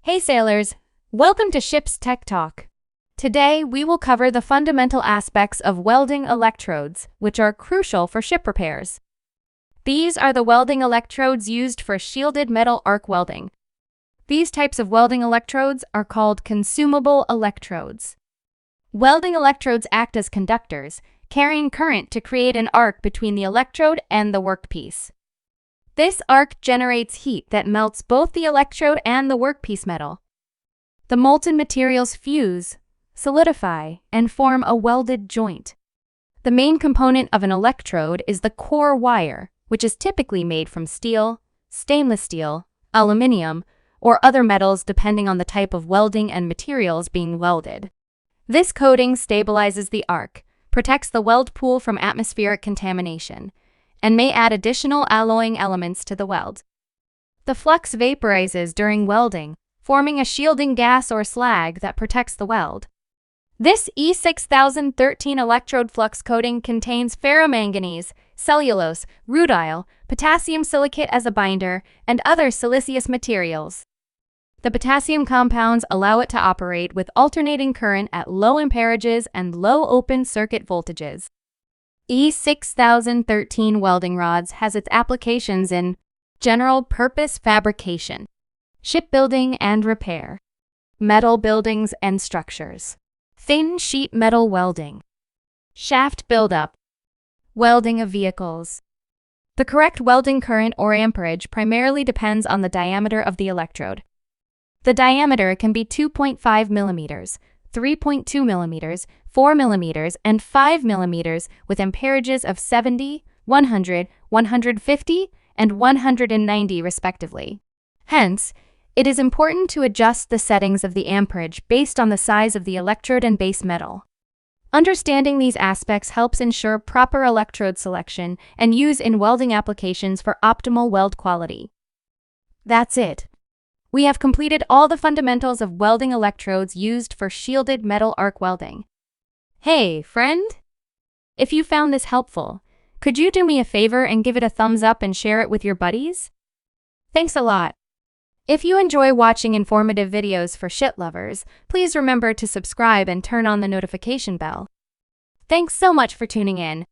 Hey sailors, welcome to Ship's Tech Talk. Today we will cover the fundamental aspects of welding electrodes, which are crucial for ship repairs. These are the welding electrodes used for shielded metal arc welding. These types of welding electrodes are called consumable electrodes. Welding electrodes act as conductors, carrying current to create an arc between the electrode and the workpiece. This arc generates heat that melts both the electrode and the workpiece metal. The molten materials fuse, solidify, and form a welded joint. The main component of an electrode is the core wire, which is typically made from steel, stainless steel, aluminum, or other metals depending on the type of welding and materials being welded. This coating stabilizes the arc, protects the weld pool from atmospheric contamination, and may add additional alloying elements to the weld. The flux vaporizes during welding, forming a shielding gas or slag that protects the weld. This E6013 electrode flux coating contains ferromanganese, cellulose, rutile, potassium silicate as a binder, and other siliceous materials. The potassium compounds allow it to operate with alternating current at low amperages and low open circuit voltages. E6013 welding rods has its applications in general purpose fabrication, shipbuilding and repair, metal buildings and structures, thin sheet metal welding, shaft buildup, welding of vehicles. The correct welding current or amperage primarily depends on the diameter of the electrode. The diameter can be 2.5 millimeters, 3.2 millimeters, 4 millimeters, and 5 millimeters with amperages of 70, 100, 150, and 190 respectively. Hence, it is important to adjust the settings of the amperage based on the size of the electrode and base metal. Understanding these aspects helps ensure proper electrode selection and use in welding applications for optimal weld quality. That's it. We have completed all the fundamentals of welding electrodes used for shielded metal arc welding. Hey, friend! If you found this helpful, could you do me a favor and give it a thumbs up and share it with your buddies? Thanks a lot! If you enjoy watching informative videos for shit lovers, please remember to subscribe and turn on the notification bell. Thanks so much for tuning in.